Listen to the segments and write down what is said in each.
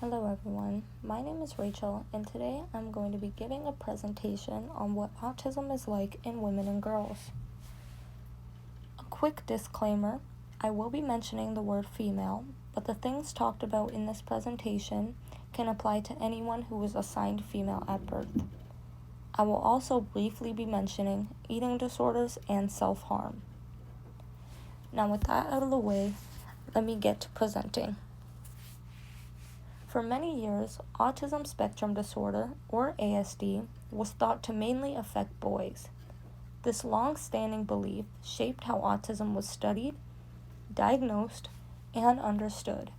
Hello everyone, my name is Rachel and today I'm going to be giving a presentation on what autism is like in women and girls. A quick disclaimer, I will be mentioning the word female, but the things talked about in this presentation can apply to anyone who was assigned female at birth. I will also briefly be mentioning eating disorders and self-harm. Now with that out of the way, let me get to presenting. For many years, autism spectrum disorder, or ASD, was thought to mainly affect boys. This long-standing belief shaped how autism was studied, diagnosed, and understood,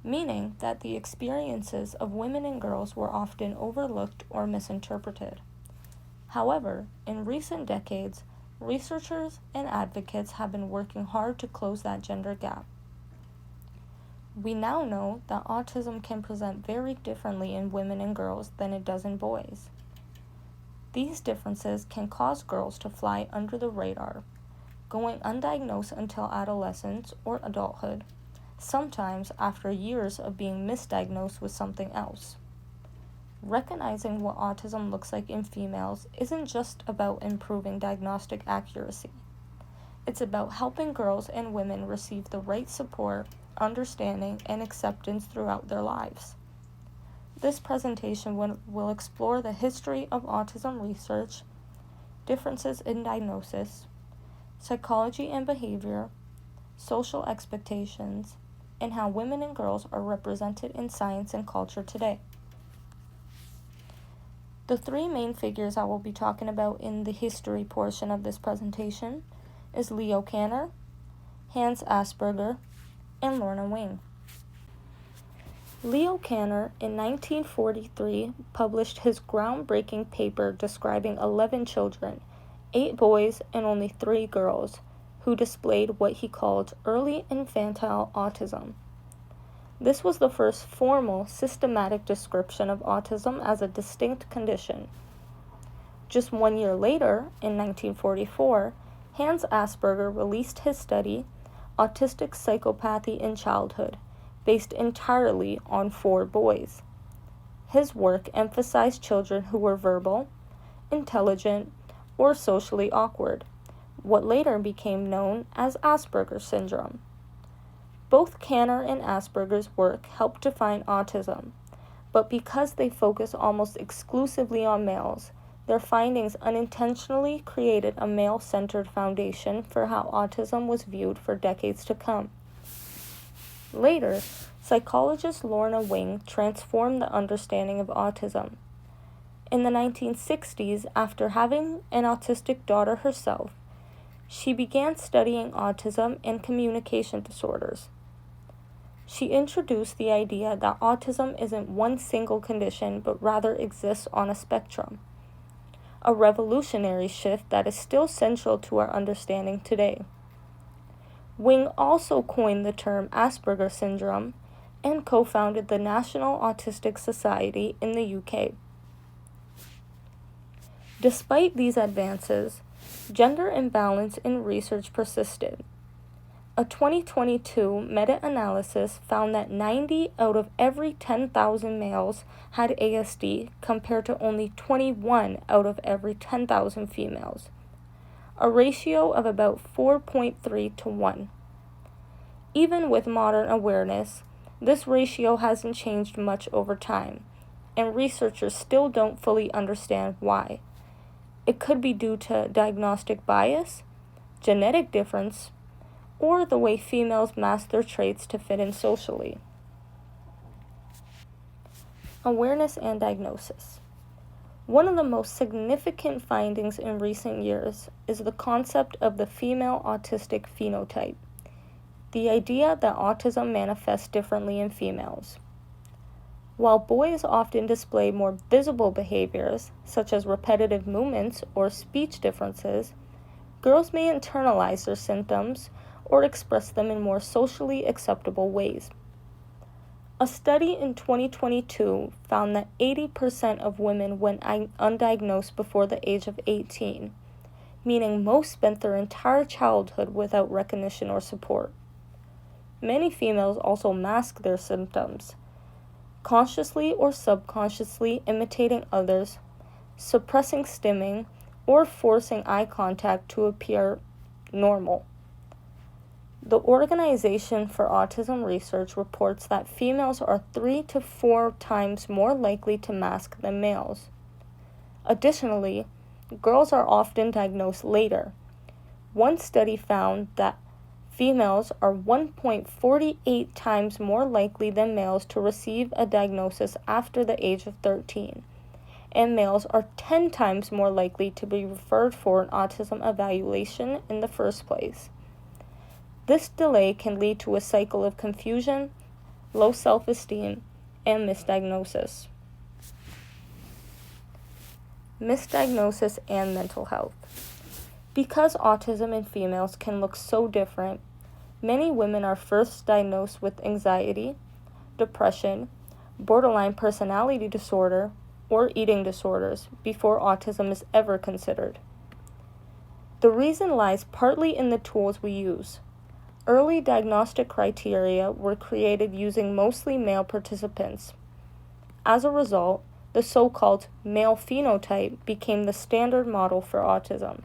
meaning that the experiences of women and girls were often overlooked or misinterpreted. However, in recent decades, researchers and advocates have been working hard to close that gender gap. We now know that autism can present very differently in women and girls than it does in boys. These differences can cause girls to fly under the radar, going undiagnosed until adolescence or adulthood, sometimes after years of being misdiagnosed with something else. Recognizing what autism looks like in females isn't just about improving diagnostic accuracy. It's about helping girls and women receive the right support, understanding, and acceptance throughout their lives. This presentation will explore the history of autism research, differences in diagnosis, psychology and behavior, social expectations, and how women and girls are represented in science and culture today. The three main figures I will be talking about in the history portion of this presentation is Leo Kanner, Hans Asperger, and Lorna Wing. Leo Kanner, in 1943, published his groundbreaking paper describing 11 children, 8 boys and only 3 girls, who displayed what he called early infantile autism. This was the first formal, systematic description of autism as a distinct condition. Just 1 year later, in 1944, Hans Asperger released his study, Autistic Psychopathy in Childhood, based entirely on 4 boys. His work emphasized children who were verbal, intelligent, or socially awkward, what later became known as Asperger's syndrome. Both Kanner and Asperger's work helped define autism, but because they focus almost exclusively on males, their findings unintentionally created a male-centered foundation for how autism was viewed for decades to come. Later, psychologist Lorna Wing transformed the understanding of autism. In the 1960s, after having an autistic daughter herself, she began studying autism and communication disorders. She introduced the idea that autism isn't one single condition but rather exists on a spectrum, a revolutionary shift that is still central to our understanding today. Wing also coined the term Asperger syndrome and co-founded the National Autistic Society in the UK. Despite these advances, gender imbalance in research persisted. A 2022 meta-analysis found that 90 out of every 10,000 males had ASD compared to only 21 out of every 10,000 females, a ratio of about 4.3 to 1. Even with modern awareness, this ratio hasn't changed much over time, and researchers still don't fully understand why. It could be due to diagnostic bias, genetic difference, or the way females mask their traits to fit in socially. Awareness and diagnosis. One of the most significant findings in recent years is the concept of the female autistic phenotype, the idea that autism manifests differently in females. While boys often display more visible behaviors, such as repetitive movements or speech differences, girls may internalize their symptoms or express them in more socially acceptable ways. A study in 2022 found that 80% of women went undiagnosed before the age of 18, meaning most spent their entire childhood without recognition or support. Many females also mask their symptoms, consciously or subconsciously imitating others, suppressing stimming, or forcing eye contact to appear normal. The Organization for Autism Research reports that females are 3 to 4 times more likely to mask than males. Additionally, girls are often diagnosed later. One study found that females are 1.48 times more likely than males to receive a diagnosis after the age of 13, and males are 10 times more likely to be referred for an autism evaluation in the first place. This delay can lead to a cycle of confusion, low self-esteem, and misdiagnosis. Misdiagnosis and mental health. Because autism in females can look so different, many women are first diagnosed with anxiety, depression, borderline personality disorder, or eating disorders before autism is ever considered. The reason lies partly in the tools we use. Early diagnostic criteria were created using mostly male participants. As a result, the so-called male phenotype became the standard model for autism.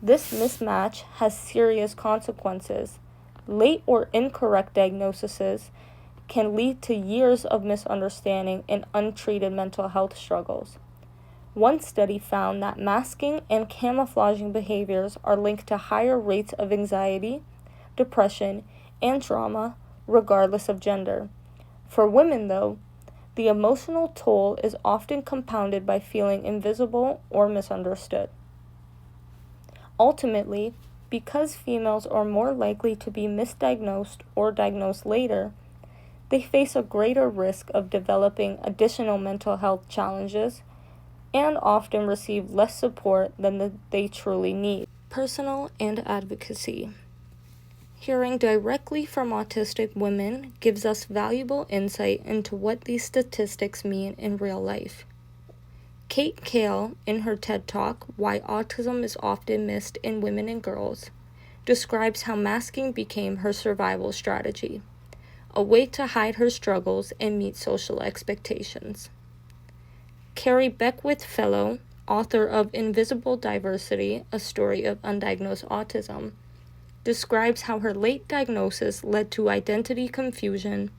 This mismatch has serious consequences. Late or incorrect diagnoses can lead to years of misunderstanding and untreated mental health struggles. One study found that masking and camouflaging behaviors are linked to higher rates of anxiety, depression, and trauma, regardless of gender. For women, though, the emotional toll is often compounded by feeling invisible or misunderstood. Ultimately, because females are more likely to be misdiagnosed or diagnosed later, they face a greater risk of developing additional mental health challenges and often receive less support than they truly need. Personal and advocacy. Hearing directly from autistic women gives us valuable insight into what these statistics mean in real life. Kate Kale, in her TED Talk, Why Autism is Often Missed in Women and Girls, describes how masking became her survival strategy, a way to hide her struggles and meet social expectations. Carrie Beckwith Fellow, author of Invisible Diversity, A Story of Undiagnosed Autism, describes how her late diagnosis led to identity confusion,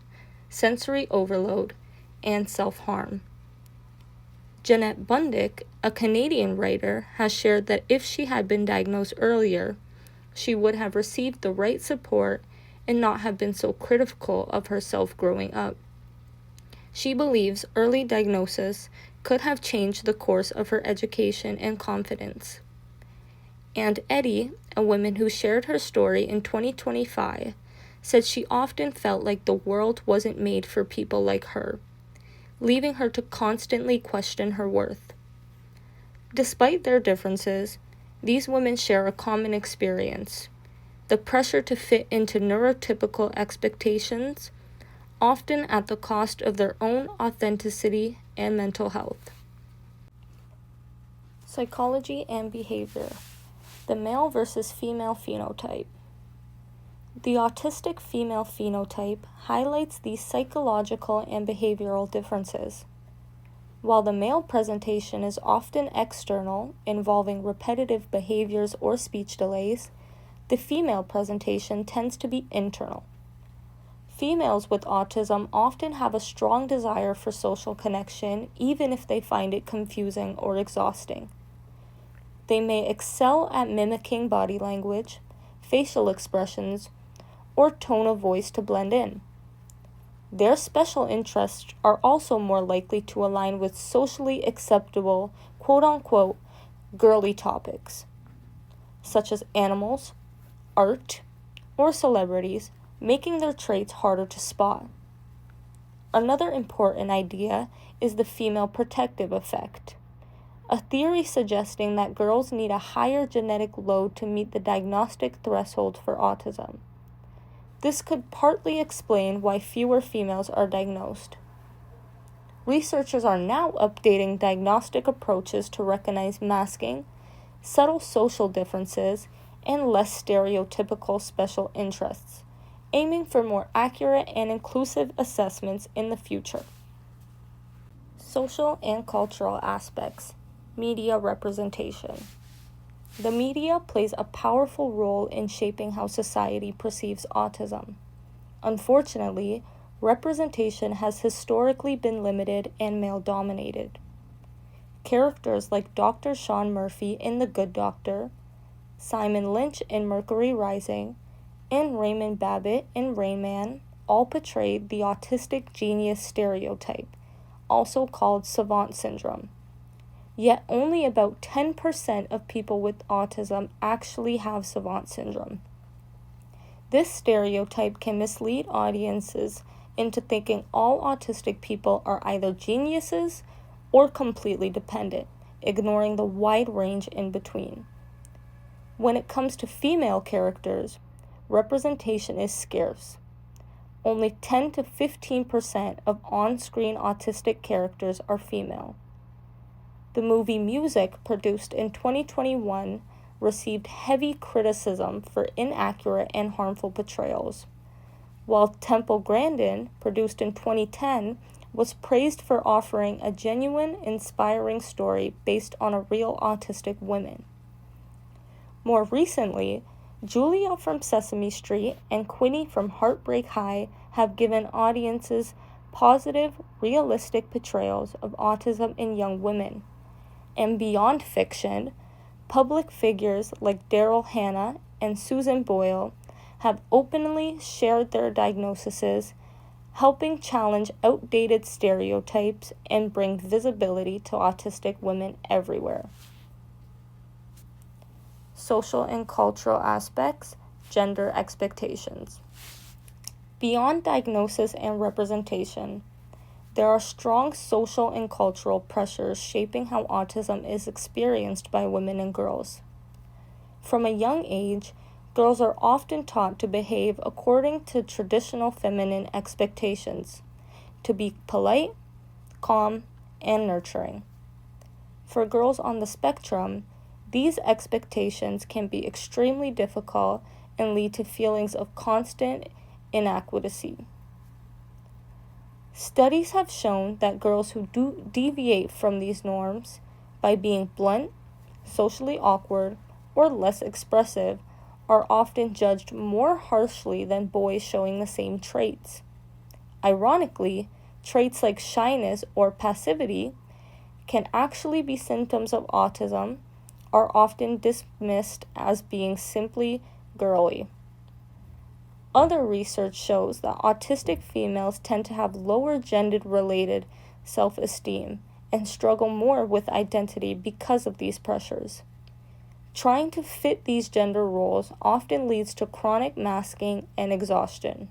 sensory overload, and self-harm. Jeanette Bundick, a Canadian writer, has shared that if she had been diagnosed earlier, she would have received the right support and not have been so critical of herself growing up. She believes early diagnosis could have changed the course of her education and confidence. And Eddie, a woman who shared her story in 2025, said she often felt like the world wasn't made for people like her, leaving her to constantly question her worth. Despite their differences, these women share a common experience: the pressure to fit into neurotypical expectations, often at the cost of their own authenticity and mental health. Psychology and behavior. The male versus female phenotype. The autistic female phenotype highlights these psychological and behavioral differences. While the male presentation is often external, involving repetitive behaviors or speech delays, the female presentation tends to be internal. Females with autism often have a strong desire for social connection, even if they find it confusing or exhausting. They may excel at mimicking body language, facial expressions, or tone of voice to blend in. Their special interests are also more likely to align with socially acceptable, quote-unquote, girly topics, such as animals, art, or celebrities, making their traits harder to spot. Another important idea is the female protective effect, a theory suggesting that girls need a higher genetic load to meet the diagnostic threshold for autism. This could partly explain why fewer females are diagnosed. Researchers are now updating diagnostic approaches to recognize masking, subtle social differences, and less stereotypical special interests, aiming for more accurate and inclusive assessments in the future. Social and cultural aspects. Media representation. The media plays a powerful role in shaping how society perceives autism. Unfortunately, representation has historically been limited and male-dominated. Characters like Dr. Sean Murphy in The Good Doctor, Simon Lynch in Mercury Rising, and Raymond Babbitt in Rain Man all portrayed the autistic genius stereotype, also called savant syndrome. Yet only about 10% of people with autism actually have savant syndrome. This stereotype can mislead audiences into thinking all autistic people are either geniuses or completely dependent, ignoring the wide range in between. When it comes to female characters, representation is scarce. Only 10 to 15% of on-screen autistic characters are female. The movie Music, produced in 2021, received heavy criticism for inaccurate and harmful portrayals, while Temple Grandin, produced in 2010, was praised for offering a genuine, inspiring story based on a real autistic woman. More recently, Julia from Sesame Street and Quinny from Heartbreak High have given audiences positive, realistic portrayals of autism in young women. And beyond fiction, public figures like Daryl Hannah and Susan Boyle have openly shared their diagnoses, helping challenge outdated stereotypes and bring visibility to autistic women everywhere. Social and cultural aspects, gender expectations. Beyond diagnosis and representation, there are strong social and cultural pressures shaping how autism is experienced by women and girls. From a young age, girls are often taught to behave according to traditional feminine expectations, to be polite, calm, and nurturing. For girls on the spectrum, these expectations can be extremely difficult and lead to feelings of constant inadequacy. Studies have shown that girls who do deviate from these norms by being blunt, socially awkward, or less expressive are often judged more harshly than boys showing the same traits. Ironically, traits like shyness or passivity can actually be symptoms of autism, are often dismissed as being simply girly. Other research shows that autistic females tend to have lower gender-related self-esteem and struggle more with identity because of these pressures. Trying to fit these gender roles often leads to chronic masking and exhaustion.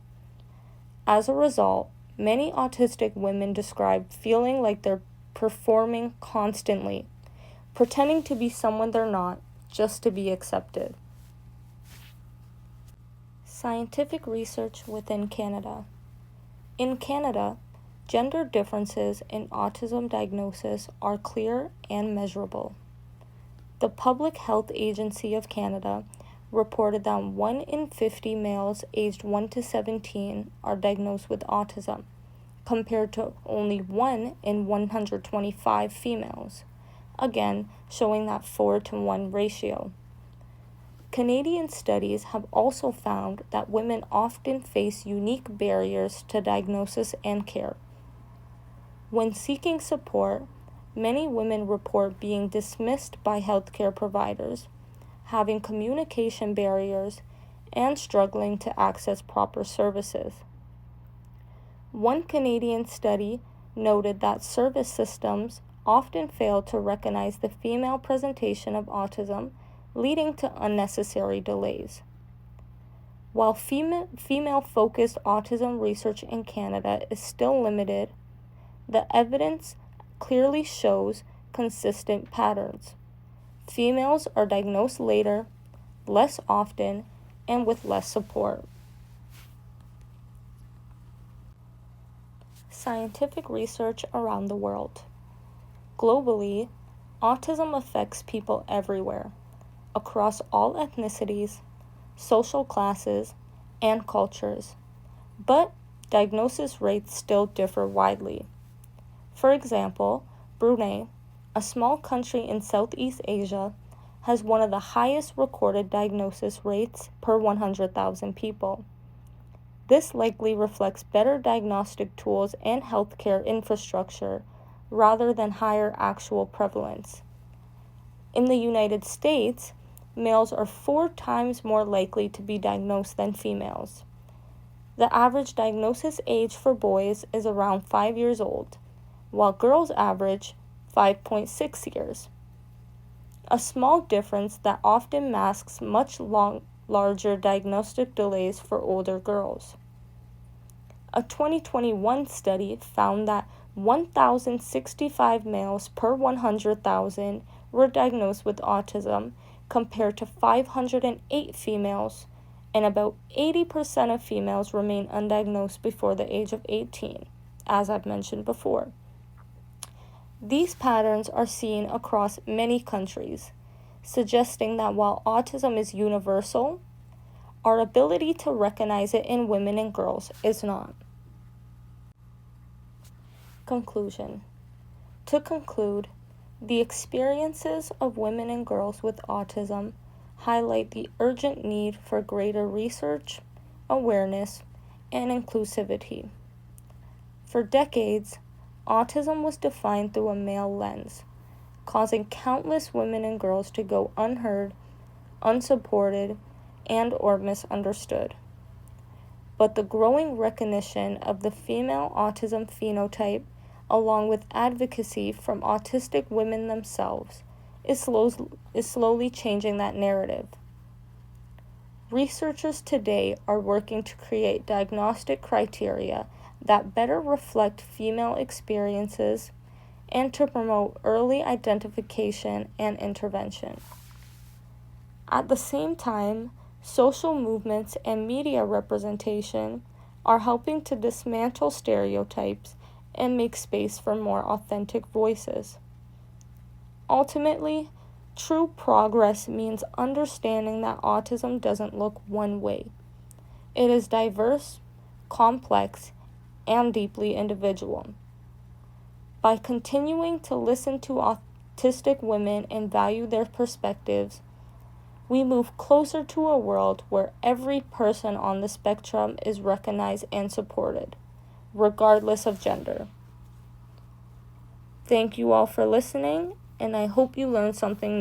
As a result, many autistic women describe feeling like they're performing constantly, pretending to be someone they're not, just to be accepted. Scientific research within Canada. In Canada, gender differences in autism diagnosis are clear and measurable. The Public Health Agency of Canada reported that 1 in 50 males aged 1 to 17 are diagnosed with autism, compared to only 1 in 125 females, again showing that 4-to-1 ratio. Canadian studies have also found that women often face unique barriers to diagnosis and care. When seeking support, many women report being dismissed by healthcare providers, having communication barriers, and struggling to access proper services. One Canadian study noted that service systems often fail to recognize the female presentation of autism, leading to unnecessary delays. While female-focused autism research in Canada is still limited, the evidence clearly shows consistent patterns. Females are diagnosed later, less often, and with less support. Scientific research around the world. Globally, autism affects people everywhere, across all ethnicities, social classes, and cultures. But diagnosis rates still differ widely. For example, Brunei, a small country in Southeast Asia, has one of the highest recorded diagnosis rates per 100,000 people. This likely reflects better diagnostic tools and healthcare infrastructure rather than higher actual prevalence. In the United States, males are 4 times more likely to be diagnosed than females. The average diagnosis age for boys is around 5 years old, while girls average 5.6 years. A small difference that often masks much larger diagnostic delays for older girls. A 2021 study found that 1,065 males per 100,000 were diagnosed with autism compared to 508 females, and about 80% of females remain undiagnosed before the age of 18, as I've mentioned before. These patterns are seen across many countries, suggesting that while autism is universal, our ability to recognize it in women and girls is not. Conclusion. To conclude, the experiences of women and girls with autism highlight the urgent need for greater research, awareness, and inclusivity. For decades, autism was defined through a male lens, causing countless women and girls to go unheard, unsupported, and/or misunderstood. But the growing recognition of the female autism phenotype, along with advocacy from autistic women themselves, is slowly changing that narrative. Researchers today are working to create diagnostic criteria that better reflect female experiences and to promote early identification and intervention. At the same time, social movements and media representation are helping to dismantle stereotypes and make space for more authentic voices. Ultimately, true progress means understanding that autism doesn't look one way. It is diverse, complex, and deeply individual. By continuing to listen to autistic women and value their perspectives, we move closer to a world where every person on the spectrum is recognized and supported, regardless of gender. Thank you all for listening, and I hope you learned something new.